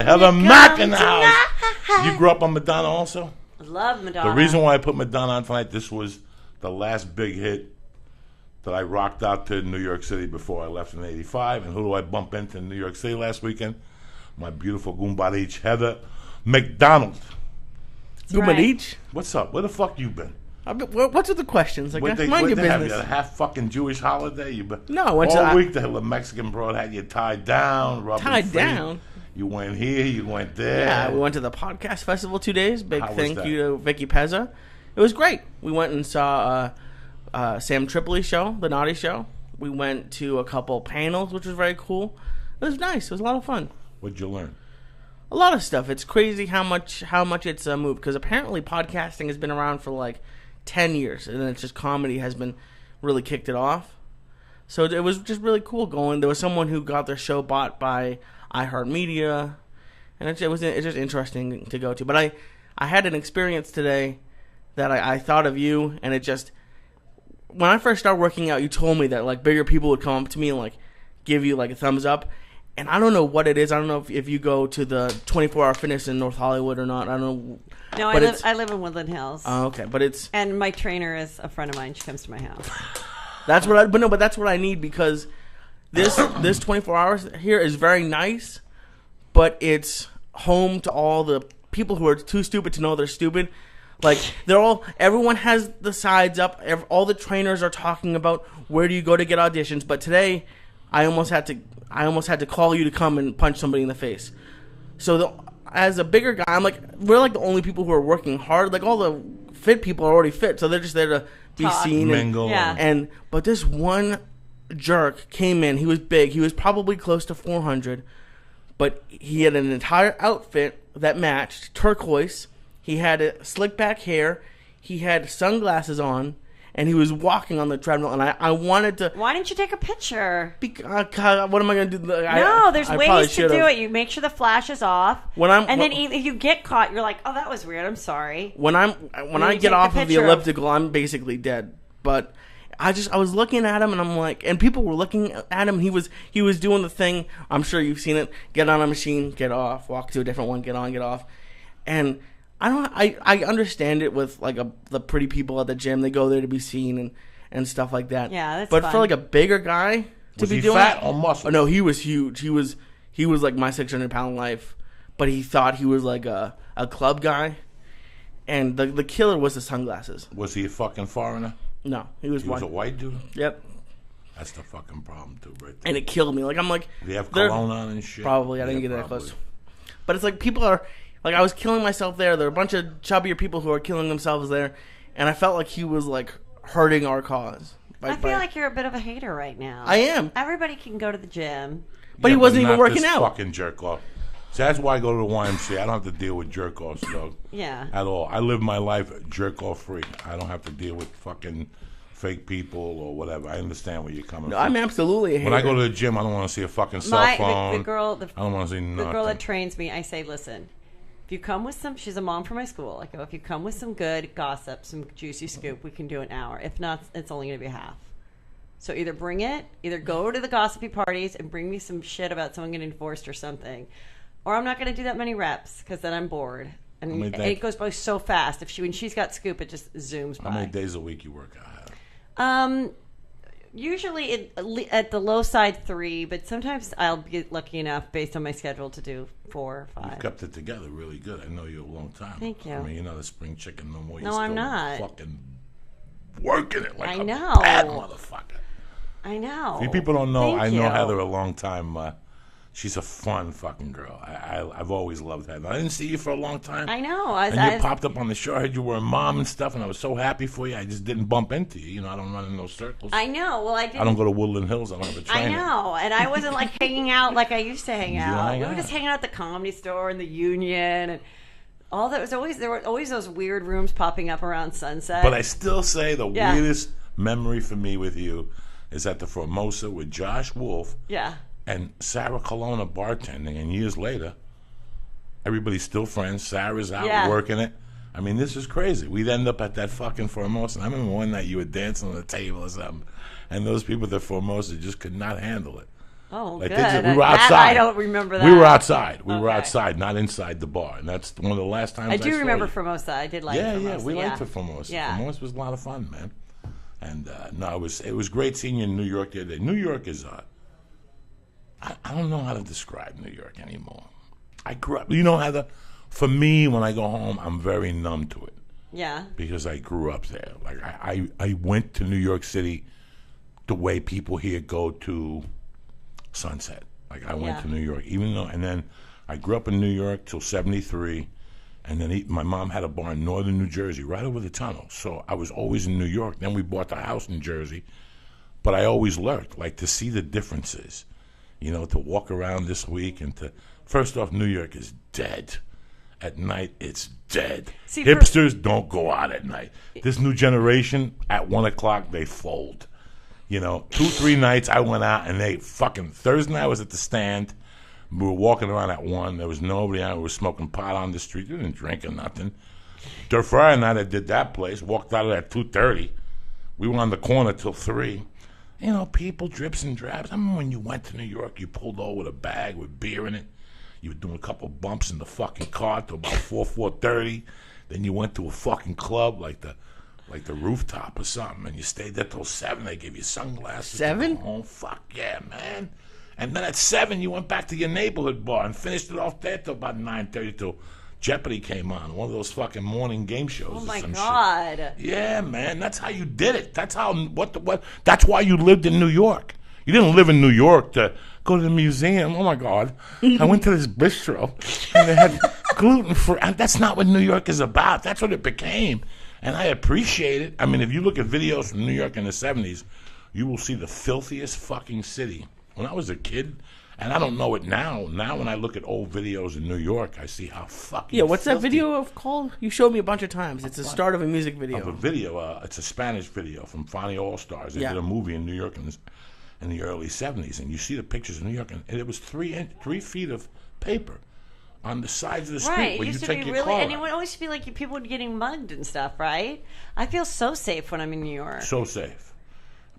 Heather Mack in the house. You grew up on Madonna also? Love Madonna. The reason why I put Madonna on tonight, this was the last big hit that I rocked out to New York City before I left in '85. And who do I bump into in New York City last weekend? My beautiful Goombadich Heather McDonald. Goombadich? What's up? Where the fuck you been? What's with the questions? Like, mind your they have business. you a half fucking Jewish holiday? You been, No, I went all to... week the Mexican broad had you tied down. Tied down? You went here, you went there. Yeah, we went to the podcast festival 2 days. Big How was thank that? you to Vicky Pezza. It was great. We went and saw Sam Tripoli's show, The Naughty Show. We went to a couple panels, which was very cool. It was nice. It was a lot of fun. What'd you learn? A lot of stuff. It's crazy how much it's moved, because apparently podcasting has been around for like 10 years, and then it's just comedy has been really kicked it off. So it was just really cool going. There was someone who got their show bought by iHeartMedia, and it's just interesting to go to. But I had an experience today that I thought of you, and it just, when I first started working out, you told me that like bigger people would come up to me and like give you like a thumbs up. And I don't know what it is. I don't know if you go to the 24-hour fitness in North Hollywood or not. I don't know. No, I live in Woodland Hills. Oh, okay. But it's... And my trainer is a friend of mine. She comes to my house. That's what I need, because this 24 hours here is very nice, but it's home to all the people who are too stupid to know they're stupid. Like, everyone has the sides up. All the trainers are talking about where do you go to get auditions. But today, I almost had to call you to come and punch somebody in the face. So as a bigger guy, I'm like, we're like the only people who are working hard. Like, all the fit people are already fit, so they're just there to be Talk. seen. Mingle. But this one jerk came in. He was big. He was probably close to 400, but he had an entire outfit that matched, turquoise. He had slick back hair. He had sunglasses on. And he was walking on the treadmill, and I wanted to... Why didn't you take a picture? God, what am I going to do? No, there's ways to do it. You make sure the flash is off, then if you get caught, you're like, oh, that was weird, I'm sorry. When I get off of the elliptical, I'm basically dead. But I was looking at him, and I'm like... And people were looking at him, and he was doing the thing. I'm sure you've seen it. Get on a machine, get off. Walk to a different one, get on, get off. And... I understand it with like the pretty people at the gym. They go there to be seen and stuff like that. Yeah, that's But fun. for like a bigger guy to Was be he doing fat or muscle? Oh, no, he was huge. He was like my 600-pound life, but he thought he was like a club guy. And the killer was the sunglasses. Was he a fucking foreigner? No, he was He was a white dude? Yep. That's the fucking problem too, right there. And it killed me. Like, I'm like, Did he have cologne on and shit? Probably. I didn't get that close. But it's like people are... Like, I was killing myself there. There were a bunch of chubbier people who are killing themselves there. And I felt like he was, like, hurting our cause. I feel like you're a bit of a hater right now. I am. Everybody can go to the gym. But he wasn't even working out. Fucking jerk off. See, that's why I go to the YMCA. I don't have to deal with jerk offs, dog. Yeah. At all. I live my life jerk off free. I don't have to deal with fucking fake people or whatever. I understand where you're coming from. I'm absolutely a hater. When I go to the gym, I don't want to see a fucking cell phone. The girl, I don't want to see nothing. The girl that trains me, I say, listen, if you come with she's a mom for my school. I go, if you come with some good gossip, some juicy scoop, we can do an hour. If not, it's only going to be half. So either go to the gossipy parties and bring me some shit about someone getting divorced or something, or I'm not going to do that many reps because then I'm bored. And it goes by so fast. When she's got scoop, it just zooms by. How many days a week you work out? Usually at the low side 3, but sometimes I'll get lucky enough based on my schedule to do 4 or 5. You've kept it together really good. I know you a long time. Thank you. I mean, you're not a spring chicken no more. No, I'm not. Fucking working it like I a know. bad motherfucker. I know. If you people don't know, Thank I know you. Heather a long time. She's a fun fucking girl. I've always loved Heather. I didn't see you for a long time. I know. And you popped up on the show. I heard you were a mom and stuff, and I was so happy for you. I just didn't bump into you. You know, I don't run in those circles. I know. Well, I didn't. I don't go to Woodland Hills. I don't have a trainer. I know. And I wasn't like hanging out like I used to hang out. hang We were out. just hanging out at the Comedy Store and the Union and all that. There were always those weird rooms popping up around Sunset. But I still say the weirdest memory for me with you is at the Formosa with Josh Wolf. Yeah. And Sarah Colonna bartending, and years later, everybody's still friends. Sarah's out working it. I mean, this is crazy. We'd end up at that fucking Formosa. I remember one night you were dancing on the table or something, and those people at the Formosa just could not handle it. Oh, Like, good. we were outside. That, I don't remember that. We were outside. We were Okay. outside, not inside the bar. And that's one of the last times I do saw remember you. Formosa. I did like Yeah, Formosa. we liked Formosa. Yeah. Formosa was a lot of fun, man. And no, it was great seeing you in New York the other day. New York is I don't know how to describe New York anymore. I grew up. You know how for me when I go home, I'm very numb to it Yeah. because I grew up there. Like I went to New York City the way people here go to Sunset. Like I went Yeah. to New York, and then I grew up in New York till '73. And then my mom had a bar in northern New Jersey, right over the tunnel. So I was always in New York. Then we bought the house in Jersey. But I always lurked, like to see the differences. You know, to walk around this week and first off, New York is dead. At night, it's dead. See, Hipsters don't go out at night. This new generation, at 1 o'clock, they fold. You know, 2-3 nights I went out and Thursday night I was at the stand. We were walking around at 1. There was nobody out. We were smoking pot on the street. We didn't drink or nothing. The Friday night I did that place. Walked out of there at 2:30. We were on the corner till 3. You know, people, drips and drabs. I remember when you went to New York, you pulled over with a bag with beer in it. You were doing a couple bumps in the fucking car till about 4:30. Then you went to a fucking club like the Rooftop or something, and you stayed there till 7. They gave you sunglasses. 7? To go home. Fuck yeah, man. And then at 7, you went back to your neighborhood bar and finished it off there till about 9:30 till Jeopardy came on, one of those fucking morning game shows. Oh or my some God. shit. Yeah, man, that's how you did it. That's how That's why you lived in New York. You didn't live in New York to go to the museum. Oh my God, I went to this bistro and they had gluten free. That's not what New York is about. That's what it became, and I appreciate it. I mean, if you look at videos from New York in the '70s, you will see the filthiest fucking city. When I was a kid, and I don't know it now. Now when I look at old videos in New York, I see how fucking What's that filthy. video called? You showed me a bunch of times. It's the start of a music video. Of a video. It's a Spanish video from Funny All Stars. They did a movie in New York in the early '70s, and you see the pictures of New York, and it was 3 feet of paper on the sides of the street Right. It where you used to take be your really, car and it out. would always be like people were getting mugged and stuff, right? I feel so safe when I'm in New York. So safe.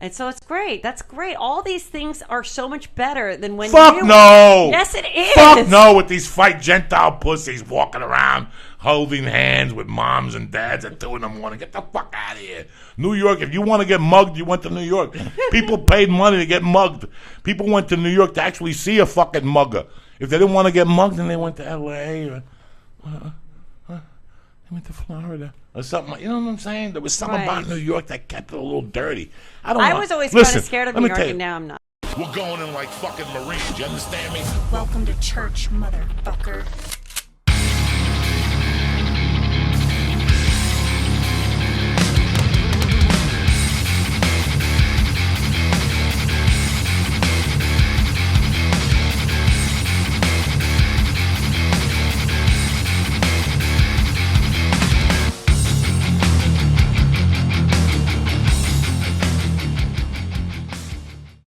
And so it's great. That's great. All these things are so much better than when Fuck you... no! Yes, it is! Fuck no with these fight Gentile pussies walking around holding hands with moms and dads at 2 in the morning. Get the fuck out of here. New York, if you want to get mugged, you went to New York. People paid money to get mugged. People went to New York to actually see a fucking mugger. If they didn't want to get mugged, then they went to L.A. or... they went to Florida or something. You know what I'm saying? There was something about New York that kept it a little dirty. I was always kind of scared of New York, and now I'm not. We're going in like fucking Marines. You understand me? Welcome to church, motherfucker.